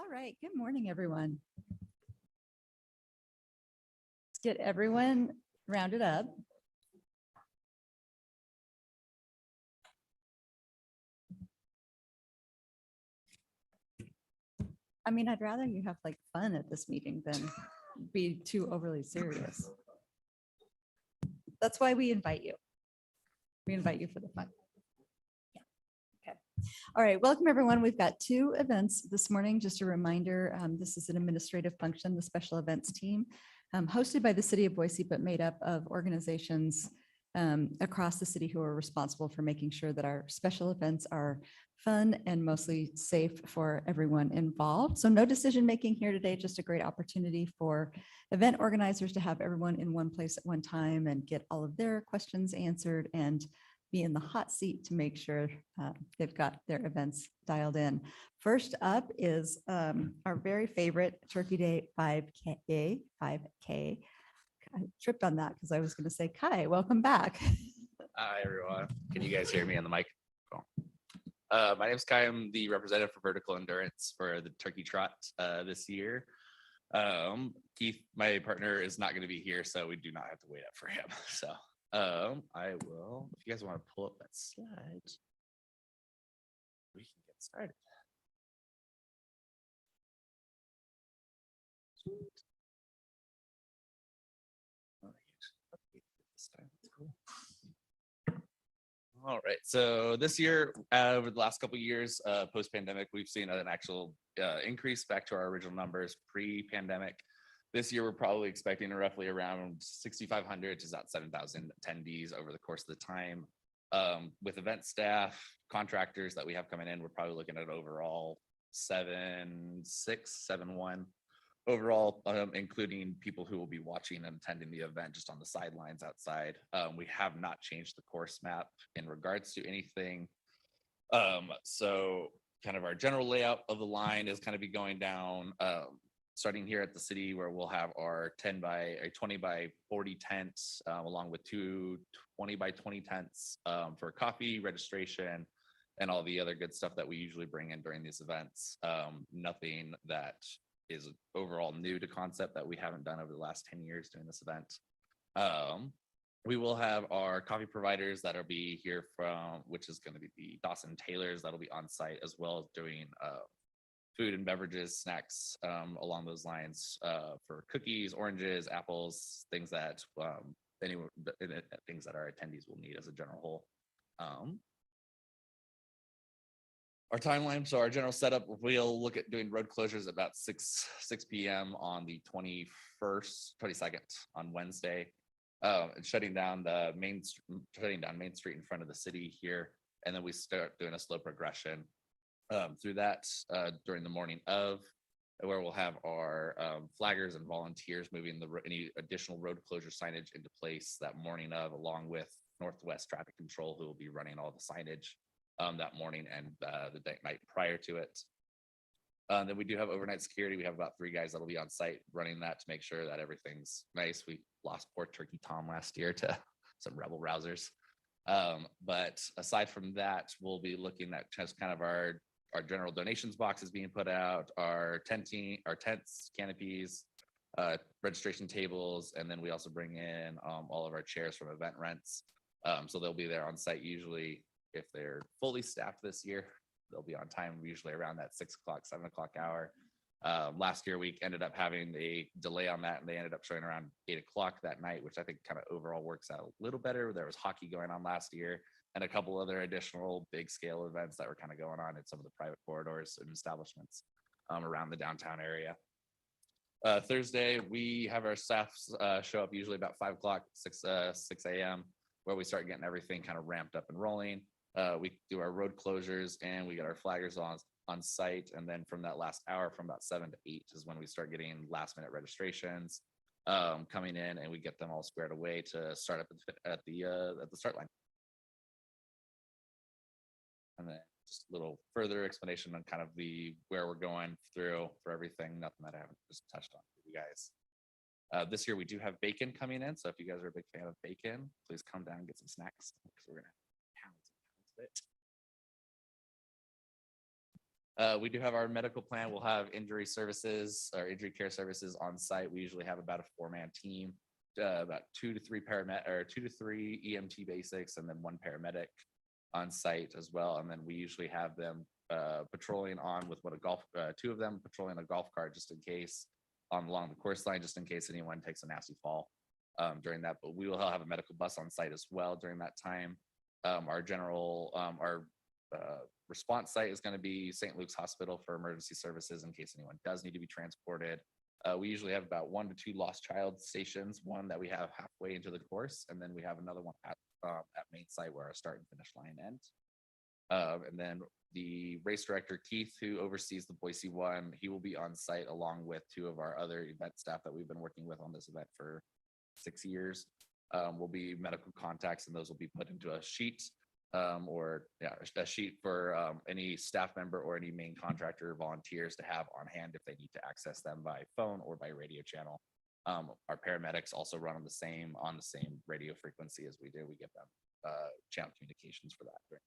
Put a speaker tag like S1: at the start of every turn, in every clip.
S1: All right, good morning, everyone. Let's get everyone rounded up. I mean, I'd rather you have like fun at this meeting than be too overly serious. That's why we invite you. We invite you for the fun. Yeah. Okay. All right. Welcome, everyone. We've got two events this morning. Just a reminder, this is an administrative function, the special events team, hosted by the city of Boise, but made up of organizations across the city who are responsible for making sure that our special events are fun and mostly safe for everyone involved. So no decision making here today, just a great opportunity for event organizers to have everyone in one place at one time and get all of their questions answered and be in the hot seat to make sure they've got their events dialed in. First up is our very favorite Turkey Day 5K. I tripped on that because I was going to say, Kai, welcome back.
S2: Hi, everyone. Can you guys hear me on the mic? Cool. My name is Kai. I'm the representative for vertical endurance for the Turkey Trot this year. Keith, my partner, is not going to be here, so we do not have to wait up for him. So I will, if you guys want to pull up that slide, we can get started. All right, so this year, over the last couple of years, post-pandemic, we've seen an actual increase back to our original numbers pre-pandemic. This year, we're probably expecting roughly around 6,500 to about 7,000 attendees over the course of the time. With event staff, contractors that we have coming in, we're probably looking at overall 7,1 overall, including people who will be watching and attending the event just on the sidelines outside. We have not changed the course map in regards to anything. So kind of our general layout of the line is kind of be going down, starting here at the city where we'll have our 20 by 40 tents, along with two 20 by 20 tents for coffee, registration, and all the other good stuff that we usually bring in during these events. Nothing that is overall new to concept that we haven't done over the last 10 years doing this event. We will have our coffee providers that'll be here from, which is going to be the Dawson Taylors that'll be on site, as well as doing food and beverages, snacks along those lines for cookies, oranges, apples, things that things that our attendees will need as a general whole. Our timeline, so our general setup, we'll look at doing road closures about 6 p.m. on the 22nd on Wednesday, and shutting down Main Street in front of the city here, and then we start doing a slow progression through that during the morning of, where we'll have our flaggers and volunteers moving any additional road closure signage into place that morning of, along with Northwest Traffic Control, who will be running all the signage that morning and the night prior to it. Then we do have overnight security. We have about 3 guys that'll be on site running that to make sure that everything's nice. We lost poor Turkey Tom last year to some rebel rousers. But aside from that, we'll be looking at just kind of our general donations boxes being put out, our tents, canopies, registration tables, and then we also bring in all of our chairs from event rents. So they'll be there on site usually. If they're fully staffed this year, they'll be on time, usually around that 6 o'clock, 7 o'clock hour. Last year, we ended up having a delay on that, and they ended up showing around 8 o'clock that night, which I think kind of overall works out a little better. There was hockey going on last year and a couple other additional big scale events that were kind of going on in some of the private corridors and establishments around the downtown area. Thursday, we have our staff show up usually about 5 o'clock, 6 a.m., where we start getting everything kind of ramped up and rolling. We do our road closures and we get our flaggers on site. And then from that last hour, from about 7 to 8 is when we start getting last minute registrations coming in, and we get them all squared away to start up at the start line. And then just a little further explanation on kind of where we're going through for everything, nothing that I haven't just touched on for you guys. This year we do have bacon coming in. So if you guys are a big fan of bacon, please come down and get some snacks, because we're going to pounds and pounds of it. We do have our medical plan. We'll have injury services or injury care services on site. We usually have about a 4-man team, about 2 to 3 EMT basics, and then 1 paramedic on site as well. And then we usually have them patrolling on with 2 of them patrolling a golf cart just in case along the course line, just in case anyone takes a nasty fall during that. But we will have a medical bus on site as well during that time. Our response site is going to be St. Luke's Hospital for emergency services in case anyone does need to be transported. We usually have about 1 to 2 lost child stations, one that we have halfway into the course, and then we have another one at main site where our start and finish line end. And then the race director, Keith, who oversees the Boise one, he will be on site along with 2 of our other event staff that we've been working with on this event for 6 years. Will be medical contacts, and those will be put into a sheet a sheet for any staff member or any main contractor volunteers to have on hand if they need to access them by phone or by radio channel. Our paramedics also run on the same radio frequency as we do. We give them channel communications for that during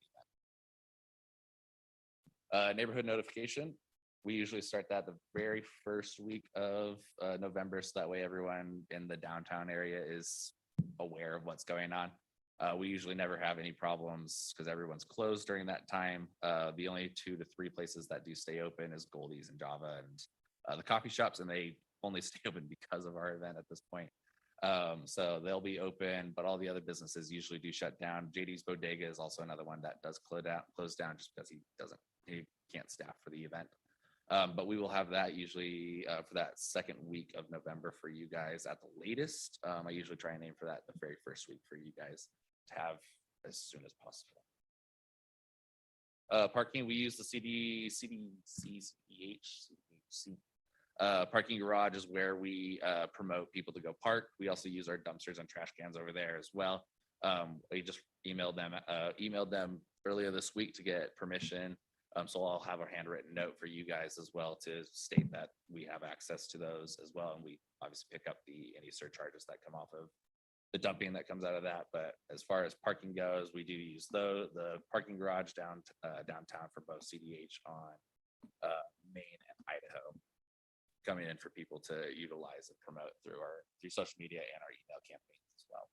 S2: the event. Neighborhood notification. We usually start that the very first week of November, so that way everyone in the downtown area is aware of what's going on. We usually never have any problems because everyone's closed during that time. The only 2 to 3 places that do stay open is Goldie's and Java and the coffee shops, and they only stay open because of our event at this point. So they'll be open, but all the other businesses usually do shut down. JD's Bodega is also another one that does close down just because he can't staff for the event. But we will have that usually for that second week of November for you guys at the latest. I usually try and aim for that the very first week for you guys to have as soon as possible. Parking, we use the CDC parking garage is where we promote people to go park. We also use our dumpsters and trash cans over there as well. We just emailed them earlier this week to get permission. So I'll have a handwritten note for you guys as well to state that we have access to those as well. And we obviously pick up any surcharges that come off of the dumping that comes out of that. But as far as parking goes, we do use the parking garage downtown for both CDH on Main and Idaho, coming in for people to utilize and promote through social media and our email campaigns as well.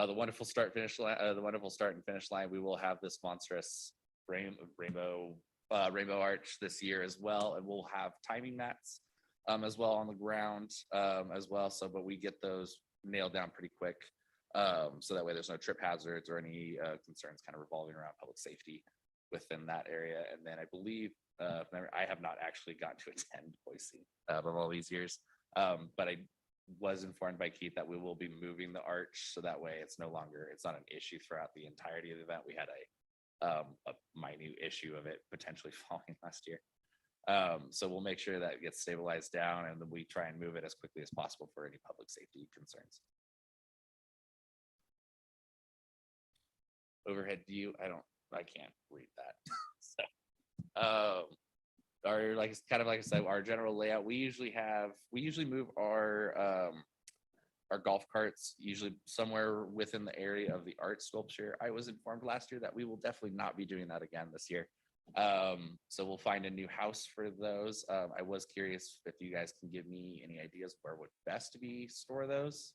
S2: The wonderful start and finish line. We will have this monstrous rainbow arch this year as well, and we'll have timing mats as well on the ground as well. So, but we get those nailed down pretty quick, so that way there's no trip hazards or any concerns kind of revolving around public safety within that area. And then I believe I have not actually gotten to attend Boise of all these years, but I was informed by Keith that we will be moving the arch, so that way it's not an issue throughout the entirety of the event. We had a minute issue of it potentially falling last year. So we'll make sure that it gets stabilized down, and then we try and move it as quickly as possible for any public safety concerns. Overhead view, I can't read that. So, like I said, our general layout, we usually move our golf carts usually somewhere within the area of the art sculpture. I was informed last year that we will definitely not be doing that again this year. So we'll find a new house for those. I was curious if you guys can give me any ideas where would best to be store those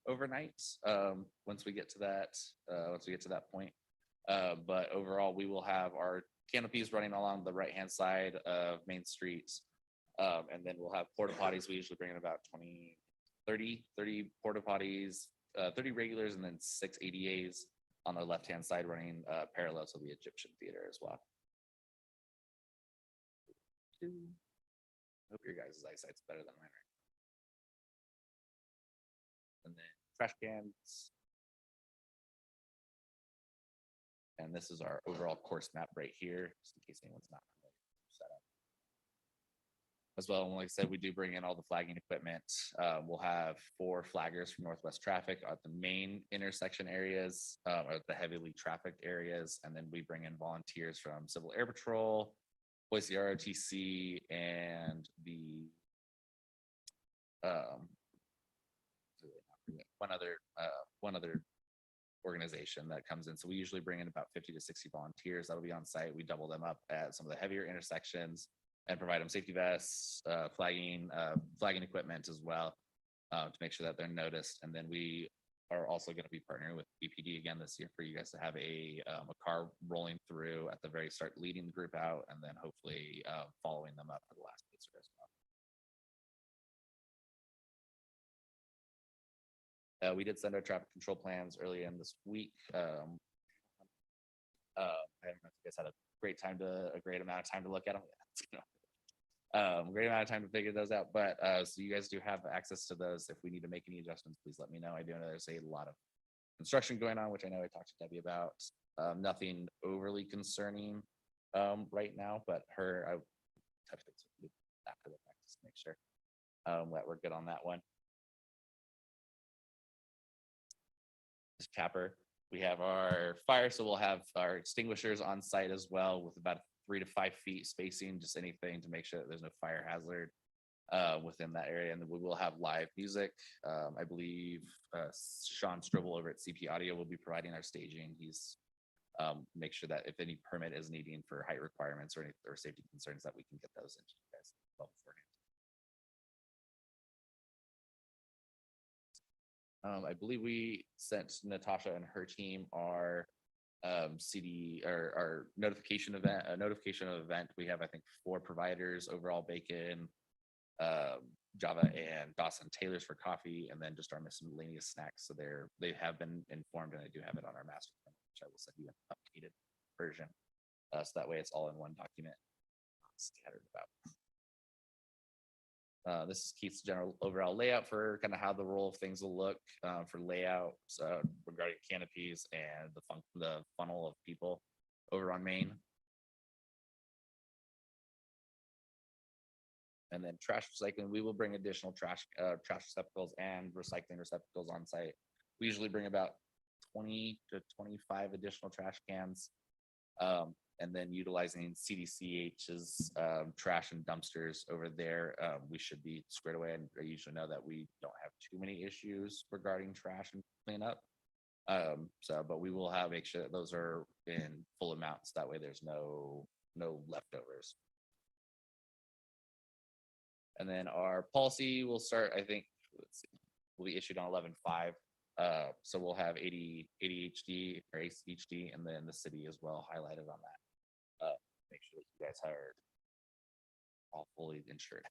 S2: overnight, once we get to that point. But overall, we will have our canopies running along the right-hand side of Main Street. And then we'll have porta potties. We usually bring in about 30 porta potties, 30 regulars, and then 6 ADAs on the left-hand side running parallel to the Egyptian Theater as well. Hope your guys' eyesight's better than mine. And then trash cans. And this is our overall course map right here, just in case anyone's not set up. As well, and like I said, we do bring in all the flagging equipment. We'll have 4 flaggers from Northwest Traffic at the main intersection areas, or the heavily trafficked areas, and then we bring in volunteers from Civil Air Patrol, Boise ROTC, and the one other organization that comes in. So we usually bring in about 50 to 60 volunteers that'll be on site. We double them up at some of the heavier intersections and provide them safety vests, flagging equipment as well, to make sure that they're noticed. And then we are also going to be partnering with BPD again this year for you guys to have a car rolling through at the very start, leading the group out, and then hopefully following them up for the last piece as well. We did send our traffic control plans early in this week. I don't know if you guys had a great amount of time to look at them. Great amount of time to figure those out, but so you guys do have access to those. If we need to make any adjustments, please let me know. I do know there's a lot of construction going on, which I know I talked to Debbie about. Nothing overly concerning right now, but I touch base with you after the practice to make sure that we're good on that one. This Capper, we have our fire, so we'll have our extinguishers on site as well with about 3 to 5 feet spacing, just anything to make sure that there's no fire hazard within that area. And then we will have live music. I believe Sean Strobel over at CP Audio will be providing our staging. He's make sure that if any permit is needing for height requirements or safety concerns, that we can get those into you guys well beforehand. I believe we sent Natasha and her team our CD or our notification of event. We have, I think, 4 providers overall: Bacon, Java, and Dawson Taylor's for coffee, and then just our miscellaneous snacks. So they have been informed, and I do have it on our master plan, which I will send you an updated version, so that way it's all in one document, scattered about. This is Keith's general overall layout for kind of how the role of things will look for layouts regarding canopies and the funnel of people over on Main. And then trash recycling, we will bring additional trash receptacles and recycling receptacles on site. We usually bring about 20 to 25 additional trash cans. And then utilizing CDCH's trash and dumpsters over there, we should be squared away. And I usually know that we don't have too many issues regarding trash and cleanup. But we will make sure that those are in full amounts. That way there's no leftovers. And then our policy will start, I think, will be issued on 11/5. So we'll have ADHD or ADHD, and then the city as well highlighted on that. Make sure that you guys are all fully insured.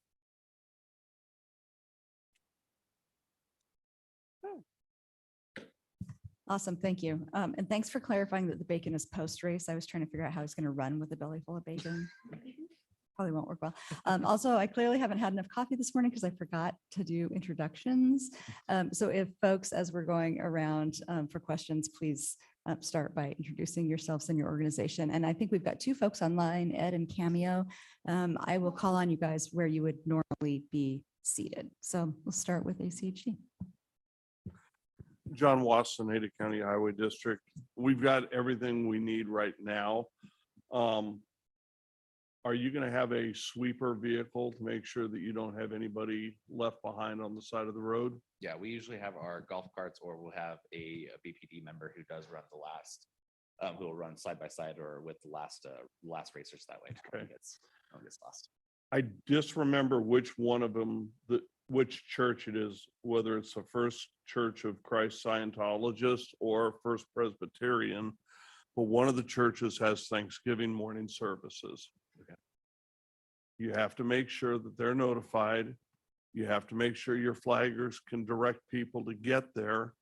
S1: Awesome, thank you. And thanks for clarifying that the bacon is post-race. I was trying to figure out how I was going to run with a belly full of bacon. Probably won't work well. Also, I clearly haven't had enough coffee this morning because I forgot to do introductions. So if folks, as we're going around for questions, please start by introducing yourselves and your organization. And I think we've got 2 folks online, Ed and Cameo. I will call on you guys where you would normally be seated. So we'll start with ACHD.
S3: John Watson, Ada County Highway District. We've got everything we need right now. Are you going to have a sweeper vehicle to make sure that you don't have anybody left behind on the side of the road?
S2: Yeah, we usually have our golf carts, or we'll have a BPD member who does run the last, who will run side by side or with the last racers. That way, no one gets lost.
S3: I just remember which one of them, which church it is, whether it's the First Church of Christ Scientologist or First Presbyterian, but one of the churches has Thanksgiving morning services.
S2: Okay.
S3: You have to make sure that they're notified. You have to make sure your flaggers can direct people to get there.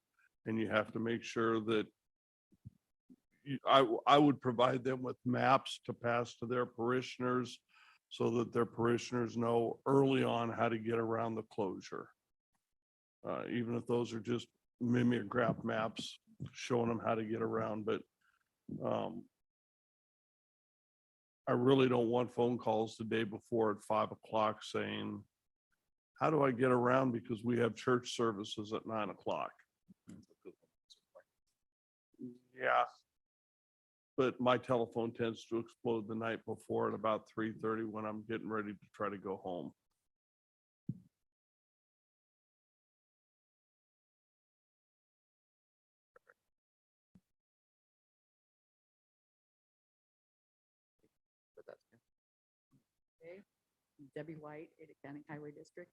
S3: And you have to make sure that I would provide them with maps to pass to their parishioners so that their parishioners know early on how to get around the closure. Even if those are just mimeograph maps showing them how to get around. But I really don't want phone calls the day before at 5 o'clock saying, how do I get around because we have church services at 9 o'clock? Yeah. But my telephone tends to explode the night before at about 3:30 when I'm getting ready to try to go home.
S4: Debbie White, Ada County Highway District.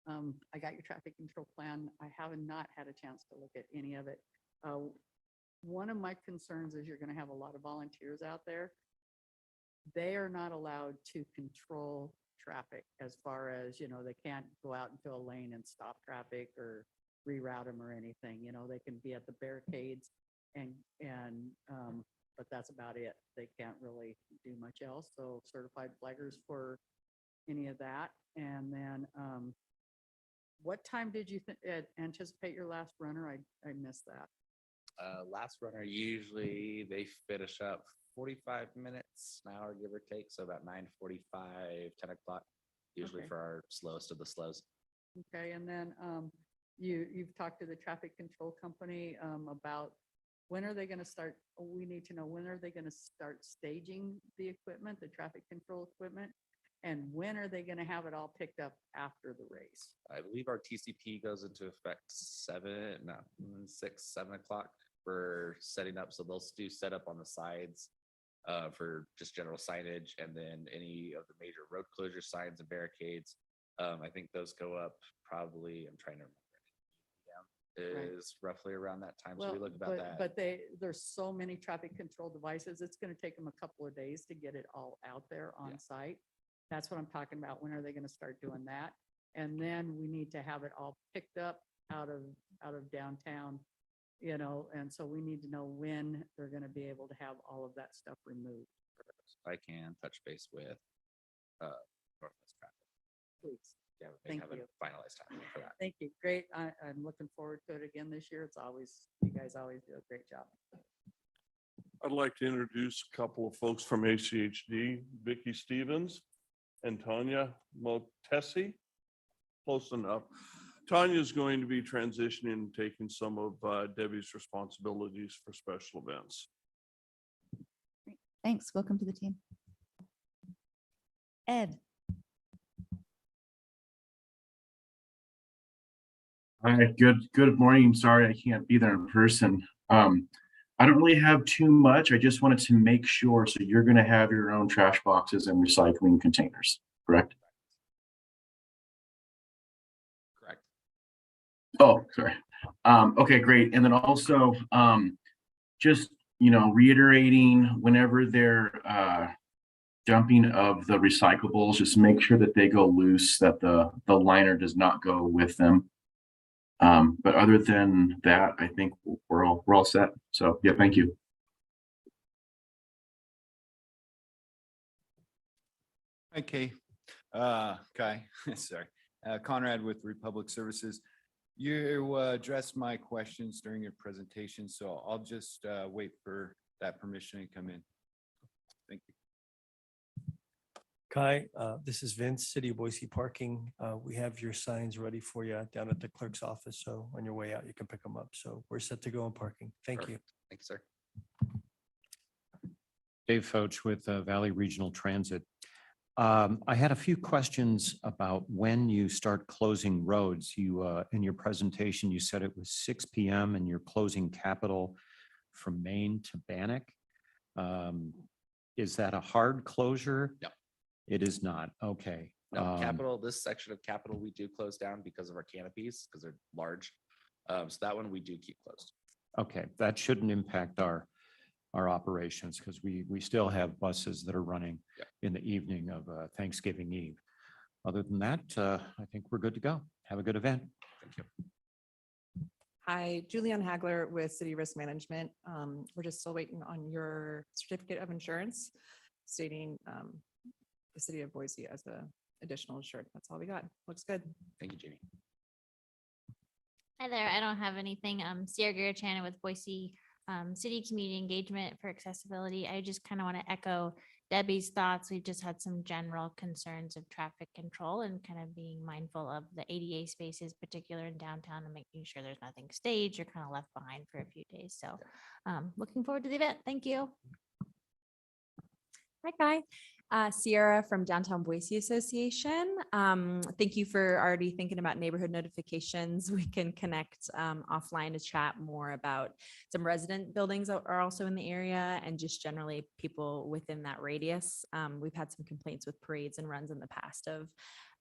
S4: I got your traffic control plan. I have not had a chance to look at any of it. One of my concerns is you're going to have a lot of volunteers out there. They are not allowed to control traffic as far as, you know, they can't go out into a lane and stop traffic or reroute them or anything. You know, they can be at the barricades and but that's about it. They can't really do much else. So certified flaggers for any of that. And then, what time did you anticipate your last runner? I missed that.
S2: Last runner, usually they finish up 45 minutes, an hour, give or take. So about 9:45, 10 o'clock, usually
S4: Okay.
S2: for our slowest of the slows.
S4: Okay, and then, you've talked to the traffic control company, about when are they gonna start, we need to know, when are they gonna start staging the equipment, the traffic control equipment? And when are they gonna have it all picked up after the race?
S2: I believe our TCP goes into effect 6, 7 o'clock for setting up. So they'll do setup on the sides for just general signage, and then any of the major road closure signs and barricades. I think those go up probably, I'm trying to remember.
S4: Right.
S2: Is roughly around that time. So
S4: Well,
S2: we look about that.
S4: but there's so many traffic control devices, it's gonna take them a couple of days to get it all out there
S2: Yeah.
S4: on site. That's what I'm talking about. When are they gonna start doing that? And then we need to have it all picked up out of downtown, you know, and so we need to know when they're gonna be able to have all of that stuff removed,
S2: I can touch base with Northwest Traffic.
S4: please.
S2: Yeah, they
S4: Thank
S2: haven't
S4: you.
S2: finalized time for that.
S4: Thank you. Great. I'm looking forward to it again this year. It's always, you guys always do a great job.
S3: I'd like to introduce a couple of folks from ACHD, Vicky Stevens and Tanya Motesi. Close enough. Tanya is going to be transitioning and taking some of Debbie's responsibilities for special events.
S1: Thanks. Welcome to the team. Ed,
S5: Hi, good morning. Sorry, I can't be there in person. I don't really have too much. I just wanted to make sure. So you're going to have your own trash boxes and recycling containers, correct?
S2: Correct.
S5: Oh, sorry. Okay, great. And then also, just, you know, reiterating whenever they're dumping of the recyclables, just make sure that they go loose, that the liner does not go with them. But other than that, I think we're all set. So yeah, thank you.
S6: Okay, Kai, sorry, Conrad with Republic Services. You addressed my questions during your presentation, so I'll just wait for that permission to come in. Thank you.
S7: Kai, this is Vince, City of Boise Parking. We have your signs ready for you down at the clerk's office. So on your way out, you can pick them up. So we're set to go on parking. Thank you.
S2: Thank you, sir.
S8: Dave Foch with Valley Regional Transit. I had a few questions about when you start closing roads. You, in your presentation, you said it was 6 p.m. and you're closing Capitol from Maine to Bannock. Is that a hard closure?
S2: No.
S8: It is not. Okay.
S2: No, Capitol, this section of Capitol, we do close down because of our canopies, because they're large. So that one we do keep closed.
S8: Okay, that shouldn't impact our operations because we still have buses that are running in the evening of Thanksgiving Eve. Other than that, I think we're good to go. Have a good event.
S2: Thank you.
S9: Hi, Julianne Hagler with City Risk Management. We're just still waiting on your certificate of insurance stating the city of Boise as a additional insured. That's all we got. Looks good.
S2: Thank you, Jamie.
S10: Hi there. I don't have anything. Sierra Garachana with Boise City Community Engagement for Accessibility. I just kind of want to echo Debbie's thoughts. We've just had some general concerns of traffic control and kind of being mindful of the ADA spaces, particular in downtown, and making sure there's nothing staged or kind of left behind for a few days. So looking forward to the event. Thank you.
S11: Hi, Guy. Sierra from Downtown Boise Association. Thank you for already thinking about neighborhood notifications. We can connect offline to chat more about some resident buildings that are also in the area and just generally people within that radius. We've had some complaints with parades and runs in the past of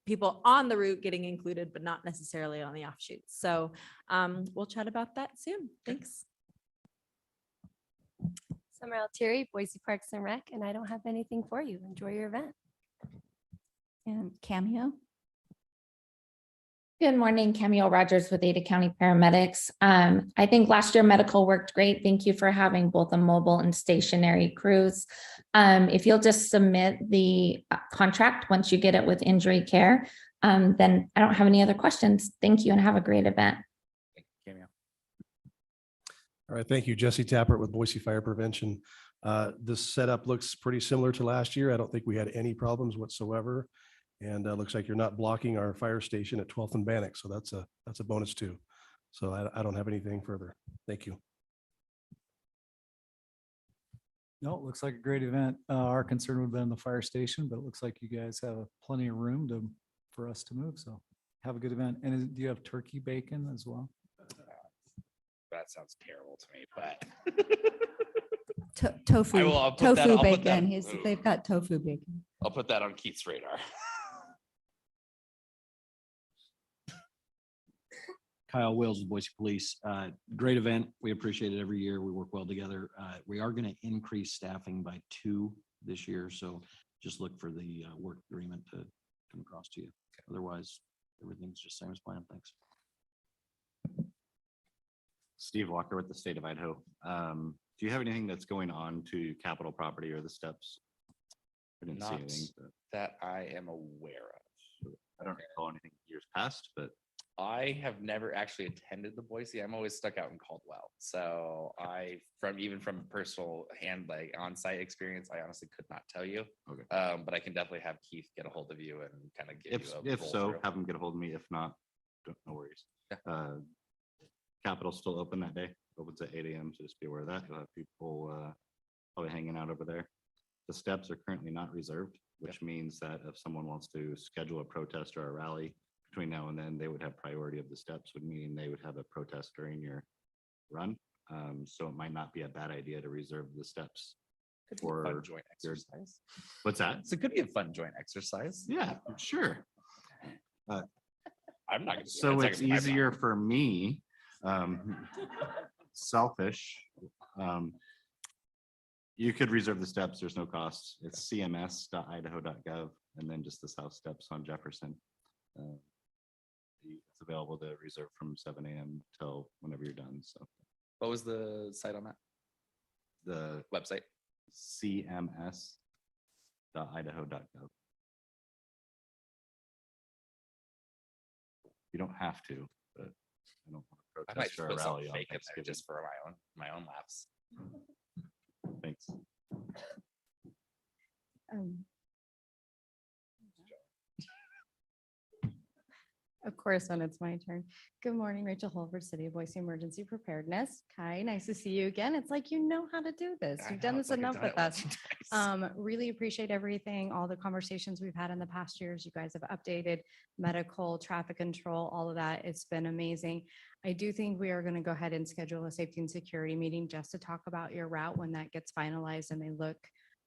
S11: people on the route getting included, but not necessarily on the offshoots. So we'll chat about that soon. Thanks.
S12: Summer Altieri, Boise Parks and Rec, and I don't have anything for you. Enjoy your event.
S1: And Cameo.
S13: Good morning, Camille Rogers with Ada County Paramedics. I think last year medical worked great. Thank you for having both a mobile and stationary crews. If you'll just submit the contract once you get it with injury care, then I don't have any other questions. Thank you and have a great event.
S2: Cameo.
S7: All right, thank you. Jesse Tappert with Boise Fire Prevention. This setup looks pretty similar to last year. I don't think we had any problems whatsoever. And looks like you're not blocking our fire station at 12th and Bannock. So that's a bonus too. So I don't have anything further. Thank you.
S14: No, it looks like a great event. Our concern would have been the fire station, but it looks like you guys have plenty of room for us to move. So have a good event. And do you have turkey bacon as well?
S2: That sounds terrible to me, but
S1: Tofu,
S2: I'll put that-
S1: tofu
S2: I'll put that-
S1: bacon. They've got tofu bacon.
S2: I'll put that on Keith's radar.
S15: Kyle Wills with Boise Police. Great event. We appreciate it every year. We work well together. We are going to increase staffing by 2 this year. So just look for the work agreement to come across to you. Otherwise, everything's just same as planned. Thanks.
S16: Steve Walker with the state of Idaho. Do you have anything that's going on to Capitol property or the steps? I didn't see
S2: Not
S16: anything. But
S2: that I am aware of.
S16: I don't recall anything years past, but
S2: I have never actually attended the Boise. I'm always stuck out in Caldwell. So even from personal hand, like on-site experience, I honestly could not tell you.
S16: Okay.
S2: But I can definitely have Keith get a hold of you and kind of give you a
S16: if
S2: roll
S16: so,
S2: through.
S16: have them get a hold of me. If not, no worries. Capitol's still open that day. Opens at 8 a.m. So just be aware of that. You'll have people probably hanging out over there. The steps are currently not reserved, which means that if someone wants to schedule a protest or a rally between now and then, they would have priority of the steps, would mean they would have a protest during your run. So it might not be a bad idea to reserve the steps
S2: Could be a fun
S16: for
S2: joint
S16: your.
S2: exercise.
S16: What's that?
S2: So it could be a fun joint exercise.
S16: Yeah, sure.
S2: I'm not gonna.
S16: So
S2: that's not
S16: it's
S2: gonna be my
S16: easier for me, selfish. You could reserve the steps. There's no cost. It's cms.idaho.gov and then just the south steps on Jefferson. It's available to reserve from 7 a.m. till whenever you're done. So
S2: What was the site on that
S16: the
S2: website?
S16: cms.idaho.gov. You don't have to, but I don't want to
S2: I might
S16: protest
S2: just
S16: or a
S2: put
S16: rally
S2: something
S16: on
S2: fake in there
S16: Thanksgiving.
S2: just for my own laughs.
S16: Thanks.
S17: Of course, when it's my turn. Good morning, Rachel Holford, City of Boise Emergency Preparedness. Kai, nice to see you again. It's like you know how to do this.
S2: I
S17: You've done
S2: know,
S17: this
S2: it's like I've
S17: enough
S2: done
S17: with
S2: it lots
S17: us.
S2: of times.
S17: Really appreciate everything, all the conversations we've had in the past years. You guys have updated medical, traffic control, all of that. It's been amazing. I do think we are going to go ahead and schedule a safety and security meeting just to talk about your route when that gets finalized and they look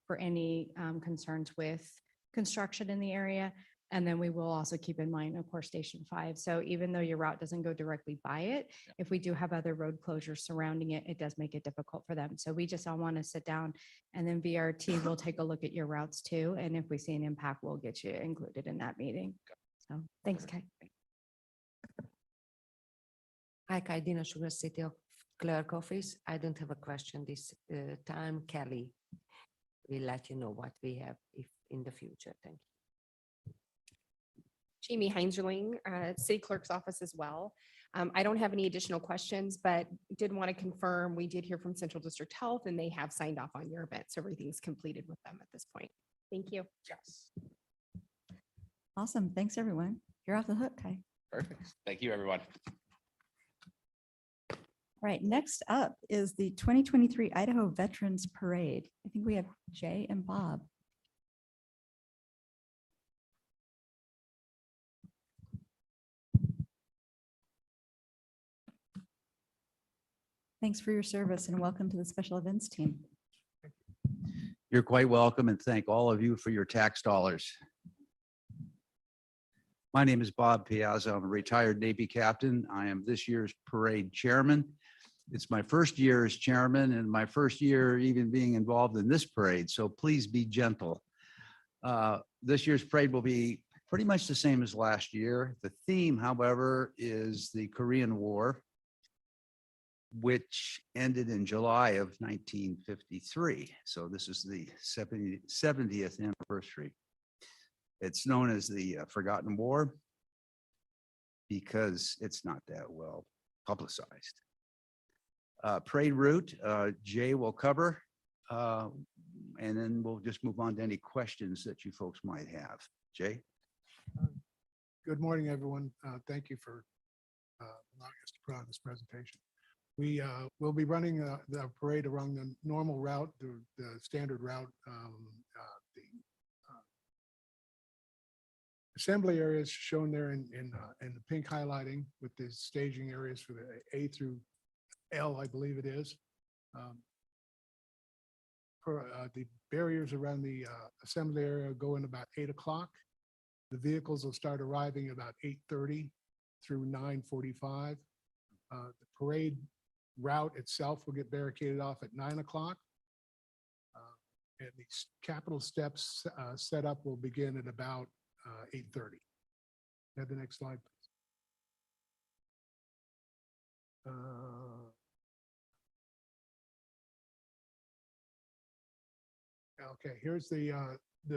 S17: for any concerns with construction in the area. And then we will also keep in mind, of course, Station 5. So even though your route doesn't go directly by it, if we do have other road closures surrounding it, it does make it difficult for them. So we just all want to sit down and then VRT will take a look at your routes too. And if we see an impact, we'll get you included in that meeting. So thanks, Kai.
S18: Hi, Kai Dina Sugar, City of Clerk Office. I don't have a question this time. Kelly will let you know what we have if in the future. Thank you.
S11: Jamie Heinzerling, City Clerk's Office as well. I don't have any additional questions, but did want to confirm, we did hear from Central District Health and they have signed off on your event. So everything's completed with them at this point. Thank you.
S2: Yes.
S1: Awesome. Thanks, everyone. You're off the hook, Kai.
S2: Perfect. Thank you, everyone.
S1: All right, next up is the 2023 Idaho Veterans Parade. I think we have Jay and Bob. Thanks for your service and welcome to the special events team.
S19: You're quite welcome and thank all of you for your tax dollars. My name is Bob Piazza. I'm a retired Navy captain. I am this year's parade chairman. It's my first year as chairman and my first year even being involved in this parade, so please be gentle. This year's parade will be pretty much the same as last year. The theme, however, is the Korean War, which ended in July of 1953. So this is the 70th anniversary. It's known as the Forgotten War because it's not that well publicized. Parade route, Jay will cover, and then we'll just move on to any questions that you folks might have. Jay?
S20: Good morning, everyone. Thank you for allowing us to put on this presentation. We will be running the parade along the normal route, the standard route. The assembly areas shown there in the pink highlighting with the staging areas for the A through L, I believe it is. The barriers around the assembly area go in about 8 o'clock. The vehicles will start arriving about 8:30 through 9:45. The parade route itself will get barricaded off at 9 o'clock. And the Capitol steps setup will begin at about 8:30. Have the next slide, please. Okay, here's the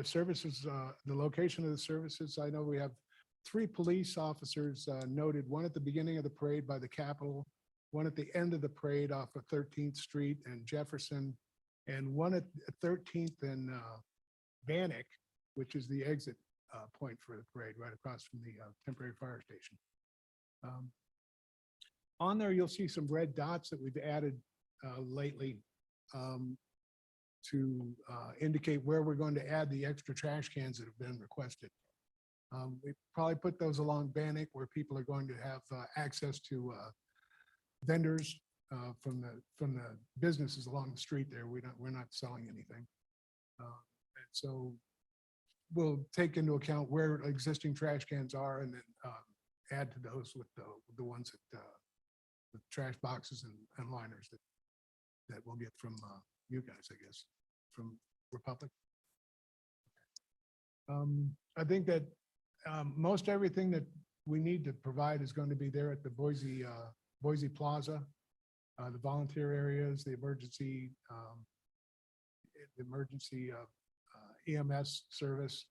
S20: services, the location of the services. I know we have 3 police officers noted, one at the beginning of the parade by the Capitol, one at the end of the parade off of 13th Street and Jefferson, and one at 13th and Bannock, which is the exit point for the parade right across from the temporary fire station. On there, you'll see some red dots that we've added lately to indicate where we're going to add the extra trash cans that have been requested. We probably put those along Bannock where people are going to have access to vendors from the businesses along the street there. We're not selling anything. And so we'll take into account where existing trash cans are and then add to those with the ones that the trash boxes and liners that we'll get from you guys, I guess, from Republic. I think that most everything that we need to provide is going to be there at the Boise Plaza, the volunteer areas, the emergency EMS service,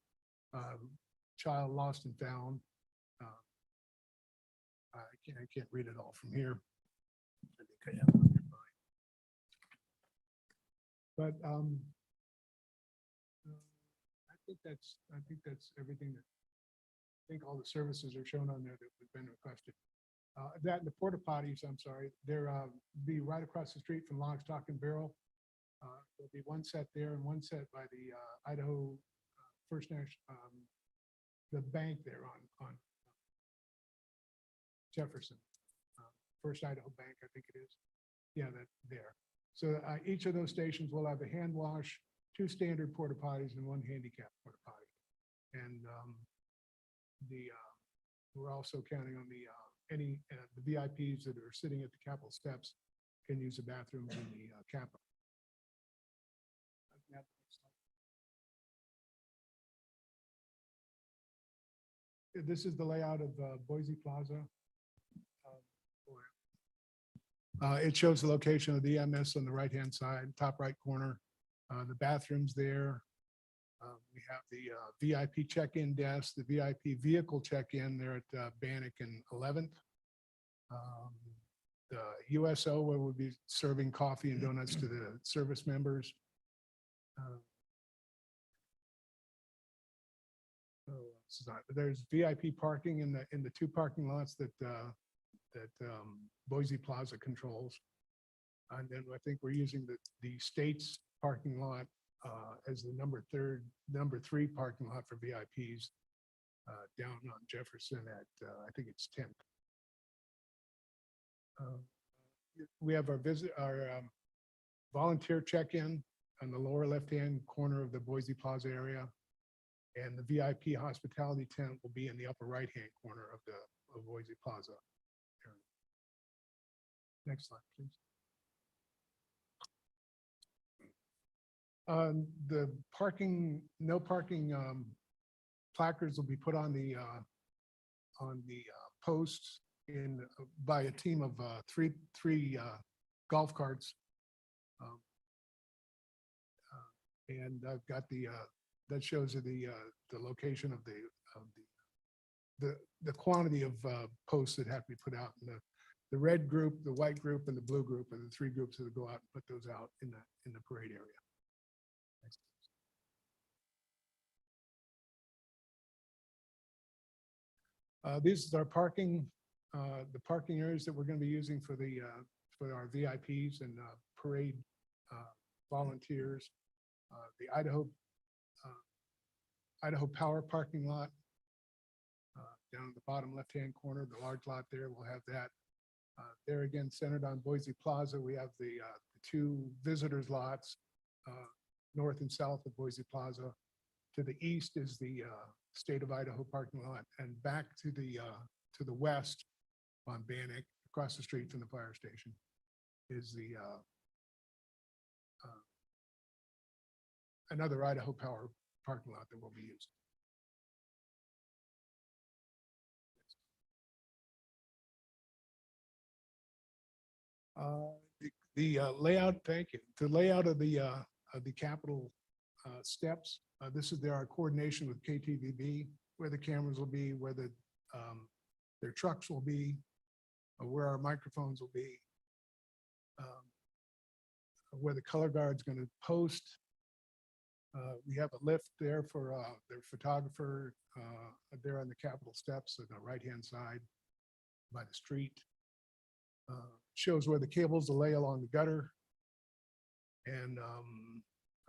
S20: child lost and found. I can't read it all from here. I think I have it on your mind. But I think that's everything that I think all the services are shown on there that have been requested. That and the porta potties, I'm sorry, they're be right across the street from Lock, Stock and Barrel. There'll be one set there and one set by the Idaho First National, the bank there on Jefferson, First Idaho Bank, I think it is. Yeah, that there. So each of those stations will have a hand wash, 2 standard porta potties and 1 handicap porta potty. And we're also counting on the VIPs that are sitting at the Capitol steps can use the bathrooms in the Capitol. This is the layout of Boise Plaza. It shows the location of the EMS on the right-hand side, top right corner. The bathrooms there. We have the VIP check-in desk, the VIP vehicle check-in there at Bannock and 11th. The USO where we'll be serving coffee and donuts to the service members. There's VIP parking in the 2 parking lots that Boise Plaza controls. And then I think we're using the state's parking lot as the number 3 parking lot for VIPs down on Jefferson at I think it's 10th. we have our volunteer check-in on the lower left-hand corner of the Boise Plaza area. And the VIP hospitality tent will be in the upper right-hand corner of Boise Plaza area. Next slide, please. The parking, no parking placards will be put on the posts by a team of three golf carts. And I've got that shows you the location of the quantity of posts that have to be put out. And the red group, the white group, and the blue group are the three groups that go out and put those out in the parade area. Next. These are our parking, the parking areas that we're going to be using for for our VIPs and parade volunteers. The Idaho Power parking lot down at the bottom left-hand corner, the large lot there, we'll have that. There again, centered on Boise Plaza, we have the two visitors lots north and south of Boise Plaza. To the east is the State of Idaho parking lot, and back to the west on Bannock, across the street from the fire station, is the another Idaho Power parking lot that will be used. The layout, thank you. The layout of the Capitol steps. This is our coordination with KTVB, where the cameras will be, where their trucks will be, where our microphones will be, where the color guard's going to post. We have a lift there for their photographer there on the Capitol steps on the right-hand side by the street. Shows where the cables will lay along the gutter. And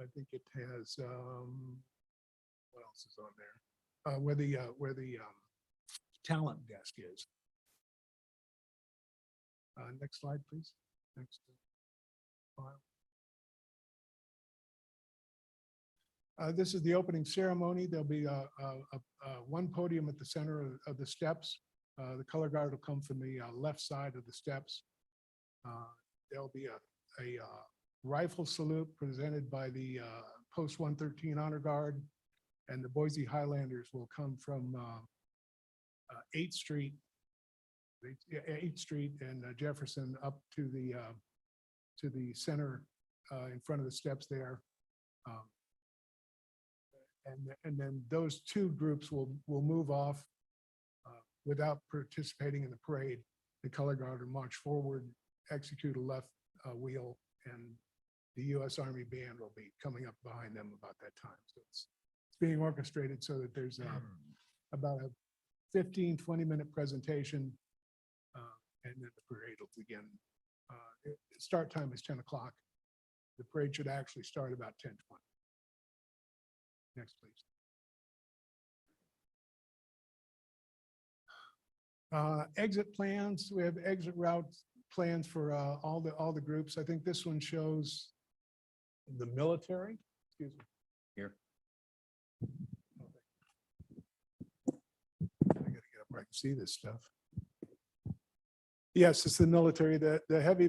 S20: I think it has, what else is on there? Where the talent desk is. Next slide, please. Next file. This is the opening ceremony. There'll be one podium at the center of the steps. The color guard will come from the left side of the steps. There'll be a rifle salute presented by the Post 113 Honor Guard, and the Boise Highlanders will come from 8th Street, 8th Street and Jefferson up to the center in front of the steps there. And then those two groups will move off without participating in the parade. The color guard will march forward, execute a left wheel, and the U.S. Army band will be coming up behind them about that time. So it's being orchestrated so that there's about a 15-20-minute presentation, and then the parade will begin. Start time is 10 o'clock. The parade should actually start about 10:20. Next, please. Exit plans. We have exit route plans for all the groups. I think this one shows the military. Excuse me.
S6: Here.
S20: I gotta get up where I can see this stuff. Yes, it's the military. The heavy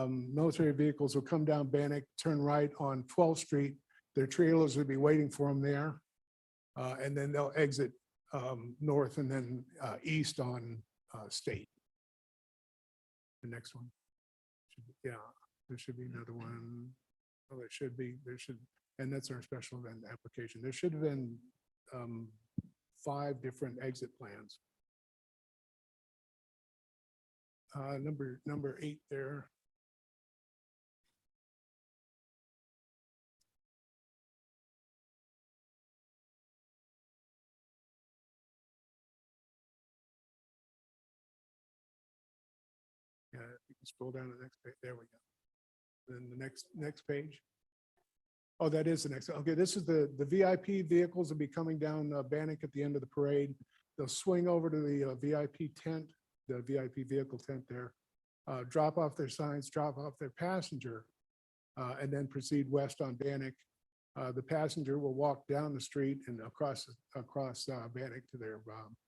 S20: military vehicles will come down Bannock, turn right on 12th Street. Their trailers will be waiting for them there. And then they'll exit north and then east on State. The next one. Yeah, there should be another one. Oh, there should be, and that's our special event application. There should have been 5 different exit plans. Number 8 there. Yeah, you can scroll down to the next page. There we go. Then the next page. Oh, that is the next. Okay, this is the VIP vehicles will be coming down Bannock at the end of the parade. They'll swing over to the VIP tent, the VIP vehicle tent there. drop off their signs, drop off their passenger, and then proceed west on Bannock. The passenger will walk down the street and across Bannock to their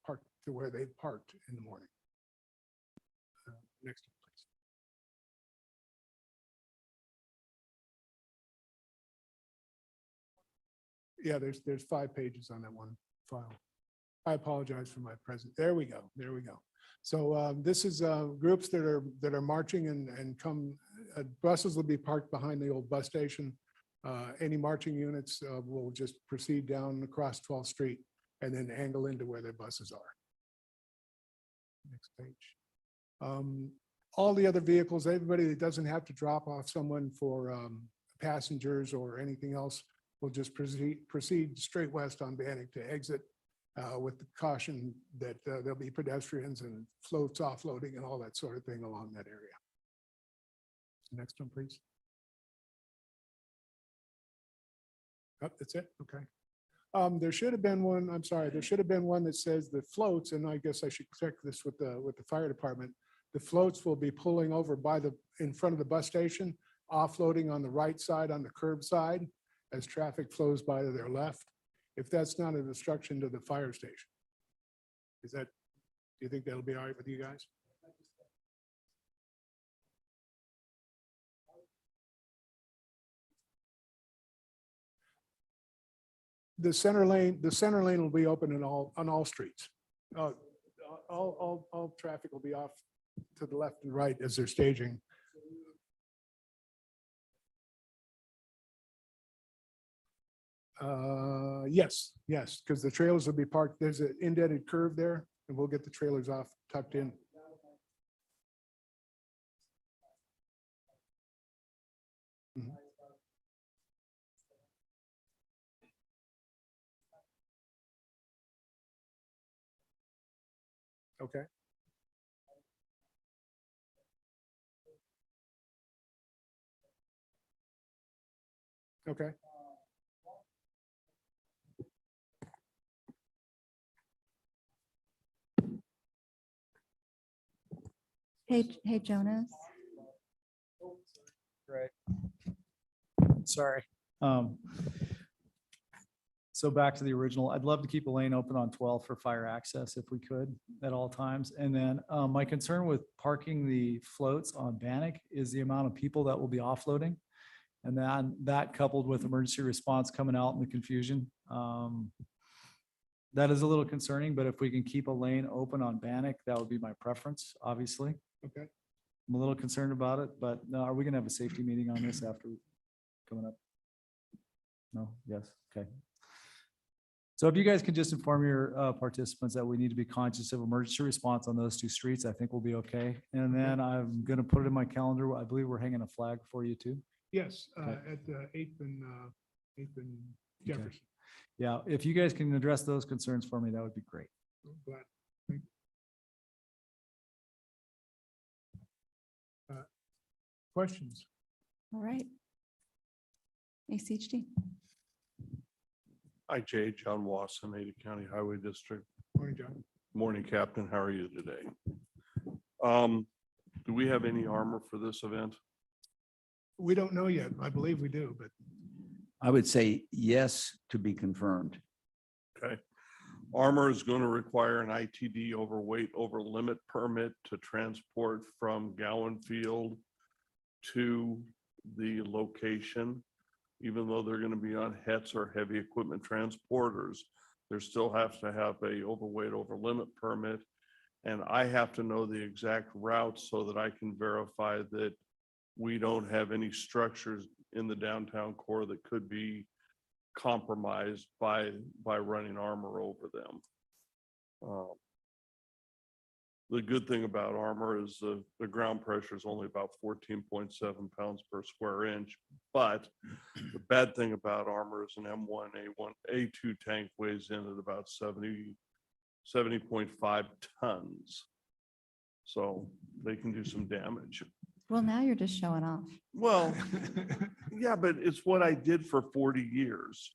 S20: park, to where they parked in the morning. Next, please. Yeah, there's 5 pages on that one file. I apologize for my present. There we go. There we go. So this is groups that are marching and come. Buses will be parked behind the old bus station. Any marching units will just proceed down across 12th Street and then angle into where their buses are. Next page. All the other vehicles, everybody that doesn't have to drop off someone for passengers or anything else will just proceed straight west on Bannock to exit with the caution that there'll be pedestrians and floats offloading and all that sort of thing along that area. Next one, please. Oh, that's it? Okay. There should have been one, I'm sorry, there should have been one that says the floats, and I guess I should check this with the fire department. The floats will be pulling over in front of the bus station, offloading on the right side, on the curb side, as traffic flows by to their left. If that's not a obstruction to the fire station. Do you think that'll be all right with you guys? The center lane will be open on all streets. All traffic will be off to the left and right as they're staging. Yes, because the trailers will be parked. There's an indented curve there, and we'll get the trailers off tucked in. Mhm. Okay. Okay.
S1: Hey, Jonas.
S14: Right. Sorry. So back to the original, I'd love to keep a lane open on 12 for fire access if we could at all times. And then my concern with parking the floats on Bannock is the amount of people that will be offloading. And then that coupled with emergency response coming out and the confusion. That is a little concerning, but if we can keep a lane open on Bannock, that would be my preference, obviously.
S20: Okay.
S14: I'm a little concerned about it, but are we gonna have a safety meeting on this after coming up? No, yes, okay. So if you guys can just inform your participants that we need to be conscious of emergency response on those 2 streets, I think we'll be okay. And then I'm gonna put it in my calendar. I believe we're hanging a flag for you too.
S20: Yes,
S14: Okay.
S20: at the 8th and Jefferson.
S14: Yeah, if you guys can address those concerns for me, that would be great.
S20: Glad. Questions?
S1: All right. ACHD.
S3: Hi, Jay, John Wasson, Ada County Highway District.
S20: Morning, John.
S3: Morning, Captain. How are you today? Do we have any armor for this event?
S20: We don't know yet. I believe we do, but
S19: I would say yes to be confirmed.
S3: Okay. Armor is going to require an ITD overweight over limit permit to transport from Gowan Field to the location. Even though they're going to be on HETs or heavy equipment transporters, there still has to have a overweight over limit permit. And I have to know the exact route so that I can verify that we don't have any structures in the downtown core that could be compromised by running armor over them. The good thing about armor is the ground pressure is only about 14.7 pounds per square inch. But the bad thing about armor is an M1A2 tank weighs in at about 70.5 tons. So they can do some damage.
S1: Well, now you're just showing off.
S3: Well, yeah, but it's what I did for 40 years.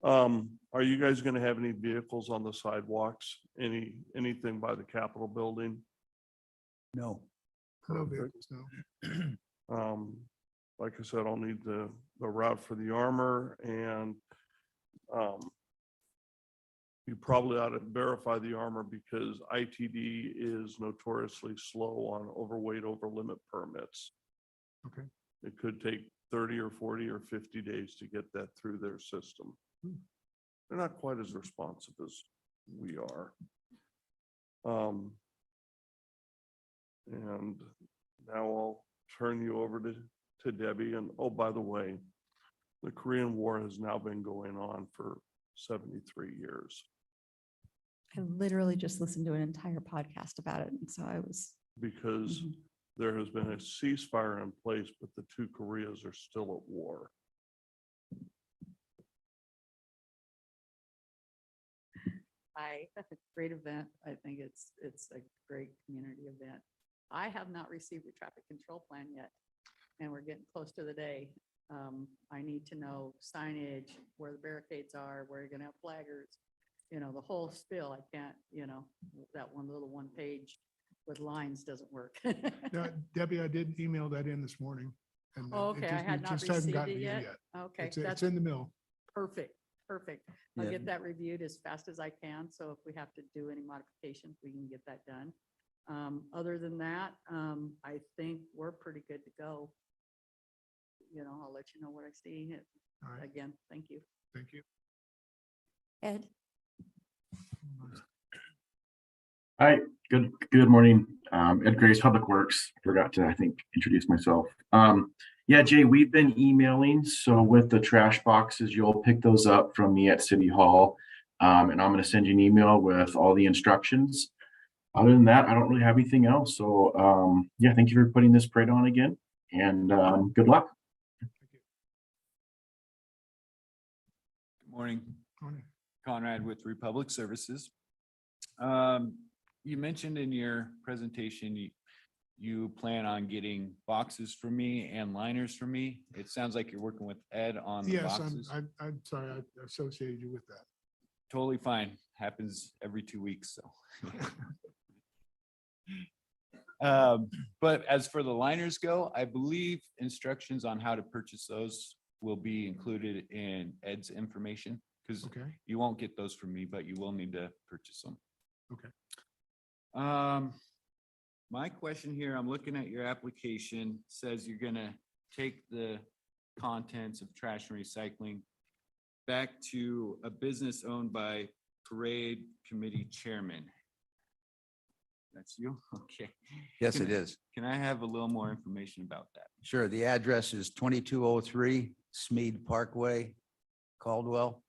S3: Are you guys going to have any vehicles on the sidewalks? Anything by the Capitol building?
S19: No.
S20: No
S3: Perfect.
S20: vehicles, no.
S3: Like I said, I'll need the route for the armor and you probably ought to verify the armor because ITD is notoriously slow on overweight, over limit permits.
S20: Okay.
S3: It could take 30 or 40 or 50 days to get that through their system. They're not quite as responsive as we are. And now I'll turn you over to Debbie. And oh, by the way, the Korean War has now been going on for 73 years
S1: I literally just listened to an entire podcast about it. And so I was,
S3: because there has been a ceasefire in place, but the two Koreas are still at war.
S4: Great event. I think it's a great community event. I have not received a traffic control plan yet, and we're getting close to the day. I need to know signage, where the barricades are, where you're gonna have flaggers, the whole spiel. I can't, that one page with lines doesn't work.
S20: Yeah, Debbie, I did email that in this morning. And
S4: Oh,
S20: it
S4: okay, I
S20: just-
S4: had
S20: it
S4: not
S20: just hasn't
S4: received
S20: gotten
S4: it
S20: to you
S4: yet. Okay,
S20: It's
S4: that's
S20: in the mill.
S4: perfect. I'll
S19: Yeah.
S4: get that reviewed as fast as I can. So if we have to do any modifications, we can get that done. Other than that, I think we're pretty good to go. I'll let you know what I see.
S20: All right,
S4: Again, thank you.
S20: thank you.
S1: Ed,
S5: Hi, good morning. Ed Grace, Public Works. Forgot to, I think, introduce myself. Yeah, Jay, we've been emailing. So with the trash boxes, you'll pick those up from me at City Hall. And I'm going to send you an email with all the instructions. Other than that, I don't really have anything else. So yeah, thank you for putting this parade on again and good luck.
S6: Good morning.
S20: Morning.
S6: Conrad with Republic Services. You mentioned in your presentation, you plan on getting boxes for me and liners for me. It sounds like you're working with Ed on the
S20: Yes,
S6: boxes.
S20: I'm sorry, I associated you with that.
S6: Totally fine. Happens every 2 weeks, so. But as for the liners go, I believe instructions on how to purchase those will be included in Ed's information. Because
S20: Okay,
S6: you won't get those from me, but you will need to purchase them.
S20: okay.
S6: My question here, I'm looking at your application, says you're gonna take the contents of trash and recycling back to a business owned by Parade Committee Chairman. That's you? Okay.
S19: Yes,
S6: Can
S19: it
S6: I-
S19: is.
S6: Can I have a little more information about that?
S19: Sure. The address is 2203 Smead Parkway, Caldwell.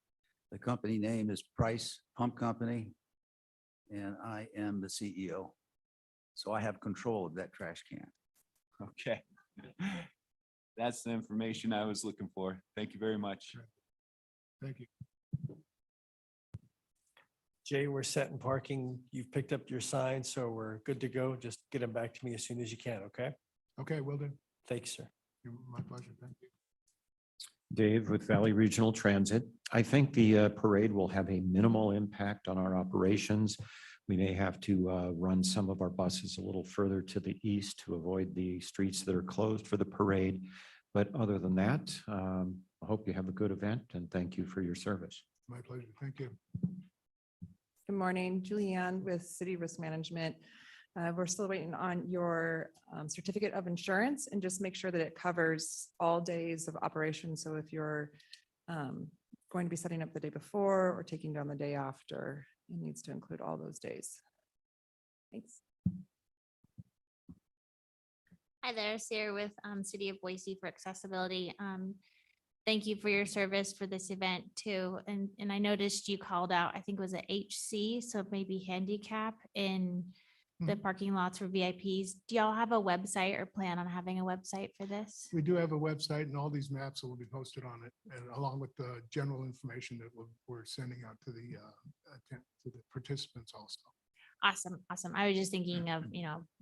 S19: The company name is Price Pump Company, and I am the CEO. So I have control of that trash can.
S6: Okay. That's the information I was looking for. Thank you very much.
S20: Thank you.
S21: Jay, we're set in parking. You've picked up your signs, so we're good to go. Just get them back to me as soon as you can, okay?
S20: Okay, well then,
S21: Thanks, sir.
S20: my pleasure. Thank you.
S8: Dave with Valley Regional Transit. I think the parade will have a minimal impact on our operations. We may have to run some of our buses a little further to the east to avoid the streets that are closed for the parade. But other than that, I hope you have a good event and thank you for your service.
S20: My pleasure. Thank you.
S9: Good morning, Julianne with City Risk Management. We're still waiting on your certificate of insurance and just make sure that it covers all days of operation. So if you're going to be setting up the day before or taking down the day after, it needs to include all those days. Thanks.
S10: Hi there, Sarah with City of Boise for Accessibility. Thank you for your service for this event too. And I noticed you called out, I think it was a HC, so maybe handicap in the parking lots for VIPs. Do y'all have a website or plan on having a website for this?
S20: We do have a website and all these maps will be posted on it, and along with the general information that we're sending out to the participants also.
S10: Awesome, awesome. I was just thinking of,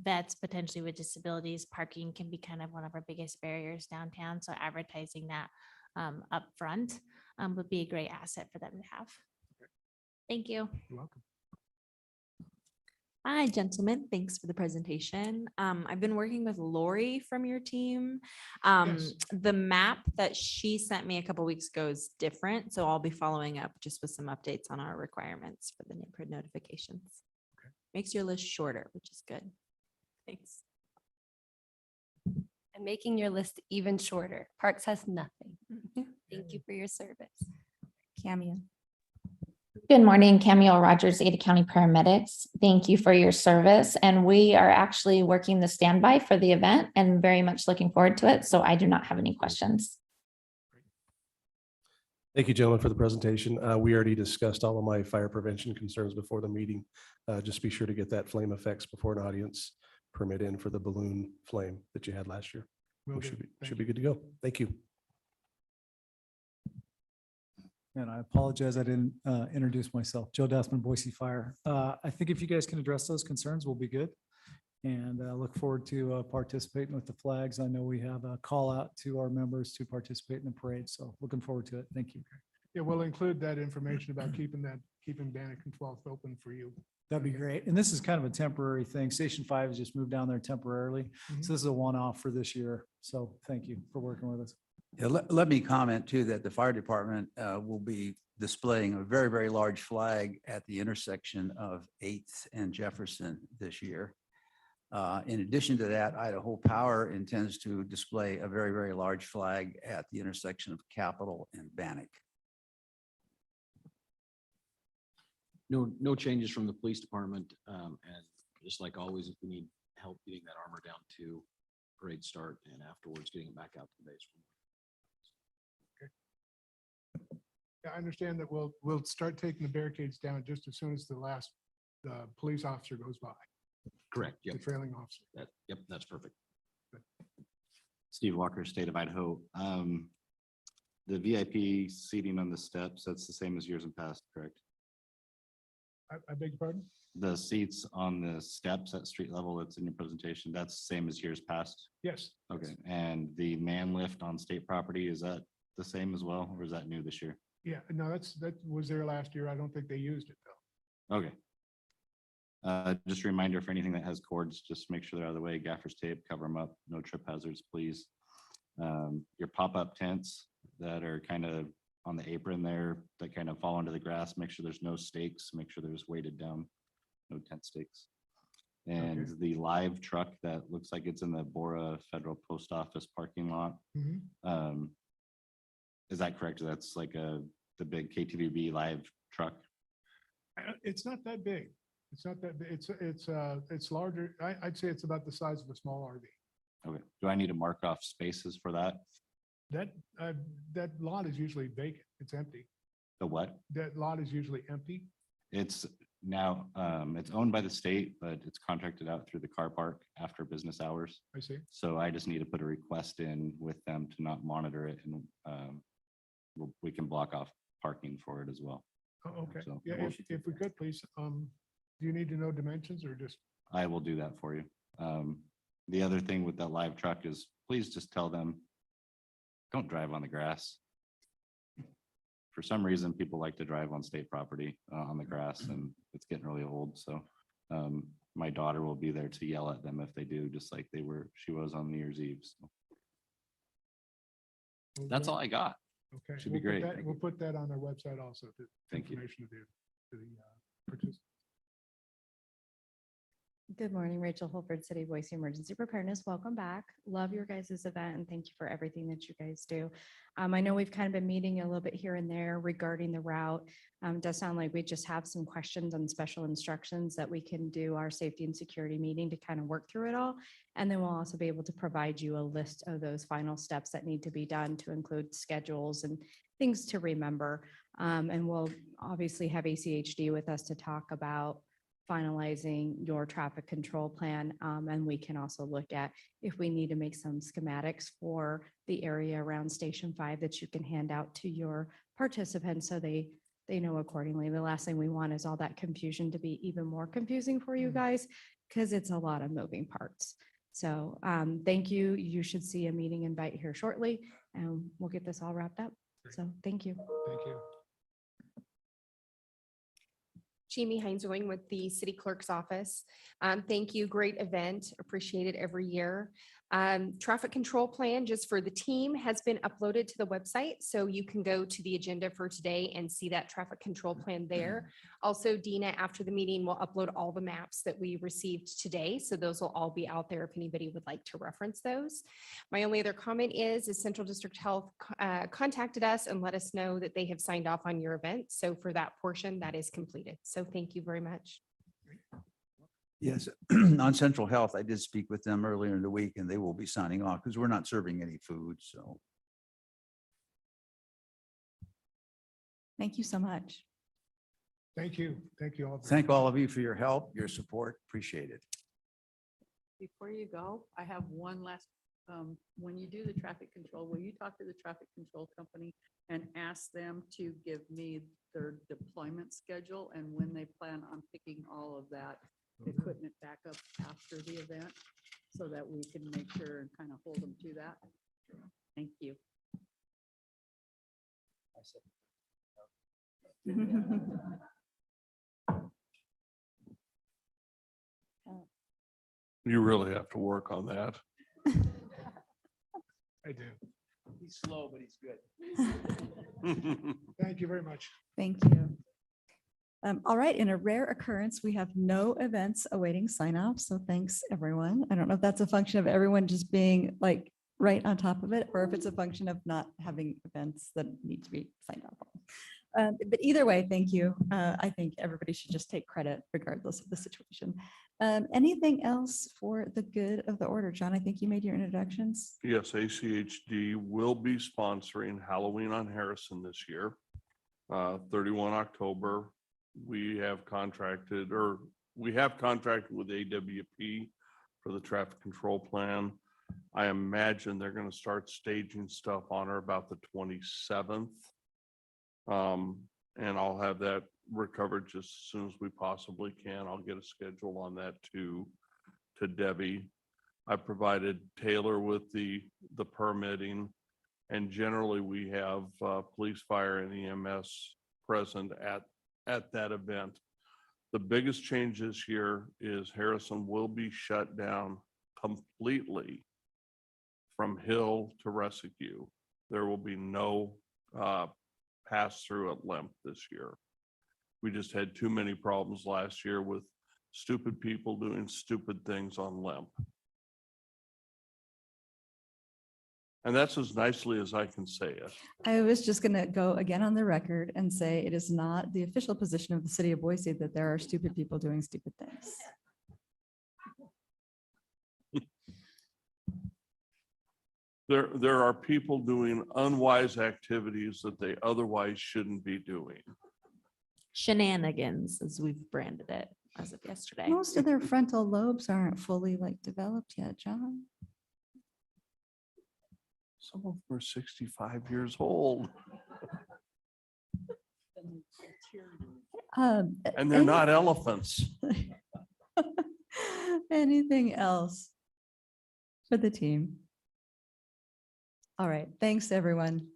S10: vets potentially with disabilities, parking can be kind of one of our biggest barriers downtown. So advertising that up front would be a great asset for them to have. Thank you.
S20: You're welcome.
S11: Hi, gentlemen. Thanks for the presentation. I've been working with Lori from your team.
S20: Yes.
S11: The map that she sent me a couple weeks ago is different, so I'll be following up just with some updates on our requirements for the neighborhood notifications. Makes your list shorter, which is good. Thanks.
S12: And making your list even shorter. Parks has nothing. Thank you for your service.
S1: Cameo.
S13: Good morning, Camille Rogers, Ada County Paramedics. Thank you for your service. And we are actually working the standby for the event and very much looking forward to it. So I do not have any questions.
S7: Thank you, gentlemen, for the presentation. We already discussed all of my fire prevention concerns before the meeting. Just be sure to get that flame effects before an audience permit in for the balloon flame that you had last year.
S20: Will
S7: We
S20: do.
S7: should
S20: Thank
S7: be good to go. Thank you.
S14: And I apologize, I didn't introduce myself. Joe Desmond, Boise Fire. I think if you guys can address those concerns, we'll be good. And I look forward to participating with the flags. I know we have a call out to our members to participate in the parade, so looking forward to it. Thank you.
S20: Yeah, we'll include that information about keeping Bannock and 12th open for you.
S14: That'd be great. And this is kind of a temporary thing. Station 5 has just moved down there temporarily.
S20: Mhm.
S14: So this is a one-off for this year. So thank you for working with us.
S19: Yeah, let me comment too, that the fire department will be displaying a very, very large flag at the intersection of 8th and Jefferson this year. In addition to that, Idaho Power intends to display a very, very large flag at the intersection of Capitol and Bannock.
S15: No changes from the police department. And just like always, if we need help getting that armor down to parade start and afterwards getting it back out to the base.
S20: Yeah, I understand that we'll start taking the barricades down just as soon as the last police officer goes by,
S15: Correct.
S20: the
S15: Yep.
S20: trailing officer.
S15: Yep, that's perfect.
S16: Steve Walker, State of Idaho. The VIP seating on the steps, that's the same as years in past, correct?
S20: I beg your pardon?
S16: The seats on the steps at street level that's in your presentation, that's the same as years past?
S20: Yes.
S16: Okay, and the man lift on state property, is that the same as well, or is that new this year?
S20: Yeah, no, that was there last year. I don't think they used it though.
S16: Okay. Just a reminder for anything that has cords, just make sure they're out of the way, gaffer's tape, cover them up, no trip hazards, please. Your pop-up tents that are kind of on the apron there, that kind of fall into the grass, make sure there's no stakes, make sure there's weighted down, no tent stakes. And
S20: Okay.
S16: the live truck that looks like it's in the Bora Federal Post Office parking lot,
S20: Mhm.
S16: is that correct? That's like the big KTVB live truck?
S20: It's not that big. It's not that, it's larger. I'd say it's about the size of a small RV.
S16: Okay, do I need to mark off spaces for that?
S20: That lot is usually vacant. It's empty.
S16: The what?
S20: That lot is usually empty.
S16: It's now, it's owned by the state, but it's contracted out through the car park after business hours.
S20: I see.
S16: So I just need to put a request in with them to not monitor it, and we can block off parking for it as well.
S20: Oh, okay.
S16: So
S20: Yeah, if we could, please. Do you need to know dimensions or just?
S16: I will do that for you. The other thing with that live truck is, please just tell them, don't drive on the grass. For some reason, people like to drive on state property on the grass, and it's getting really old. So my daughter will be there to yell at them if they do, just like she was on New Year's Eve. So that's all I got.
S20: Okay.
S16: Should be
S20: we'll put
S16: great.
S20: that-
S16: Thank
S20: We'll
S16: you.
S20: put that on our website also.
S16: Thank you.
S20: Information to the participants.
S17: Good morning, Rachel Holford, City of Boise Emergency Preparedness. Welcome back. Love your guys' event and thank you for everything that you guys do. I know we've kind of been meeting a little bit here and there regarding the route. It does sound like we just have some questions on special instructions that we can do our safety and security meeting to kind of work through it all. And then we'll also be able to provide you a list of those final steps that need to be done to include schedules and things to remember. And we'll obviously have ACHD with us to talk about finalizing your traffic control plan. And we can also look at if we need to make some schematics for the area around Station 5 that you can hand out to your participants so they know accordingly. The last thing we want is all that confusion to be even more confusing for you guys because it's a lot of moving parts. So thank you. You should see a meeting invite here shortly and we'll get this all wrapped up. So thank you.
S20: Thank you.
S18: Jamie Heinzling with the City Clerk's Office. Thank you. Great event. Appreciate it every year. Traffic control plan just for the team has been uploaded to the website. So you can go to the agenda for today and see that traffic control plan there. Also, Dina, after the meeting, will upload all the maps that we received today. So those will all be out there if anybody would like to reference those. My only other comment is Central District Health contacted us and let us know that they have signed off on your event. So for that portion, that is completed. So thank you very much.
S19: Yes, on Central Health, I did speak with them earlier in the week and they will be signing off because we're not serving any food, so.
S1: Thank you so much.
S20: Thank you. Thank you all.
S19: Thank all of you for your help, your support. Appreciate it.
S4: Before you go, I have one last, when you do the traffic control, will you talk to the traffic control company and ask them to give me their deployment schedule and when they plan on picking all of that equipment back up after the event so that we can make sure and kind of hold them to that? Thank you.
S3: You really have to work on that.
S20: I do.
S14: He's slow, but he's good.
S20: Thank you very much.
S1: Thank you. All right, in a rare occurrence, we have no events awaiting sign off. So thanks, everyone. I don't know if that's a function of everyone just being like right on top of it, or if it's a function of not having events that need to be signed off on. But either way, thank you. I think everybody should just take credit regardless of the situation. Anything else for the good of the order? John, I think you made your introductions.
S3: Yes, ACHD will be sponsoring Halloween on Harrison this year. 31 October. We have contracted with AWP for the traffic control plan. I imagine they're going to start staging stuff on or about the 27th. And I'll have that recovered just as soon as we possibly can. I'll get a schedule on that to Debbie. I provided Taylor with the permitting, and generally we have police, fire, and EMS present at that event. The biggest change this year is Harrison will be shut down completely from Hill to Rescue. There will be no pass through at Lemp this year. We just had too many problems last year with stupid people doing stupid things on Lemp. And that's as nicely as I can say it.
S1: I was just going to go again on the record and say it is not the official position of the city of Boise that there are stupid people doing stupid things.
S3: There are people doing unwise activities that they otherwise shouldn't be doing.
S11: Shenanigans, as we've branded it as of yesterday.
S1: Most of their frontal lobes aren't fully like developed yet, John.
S3: Some of them are 65 years old. And they're not elephants.
S1: Anything else for the team? All right, thanks, everyone.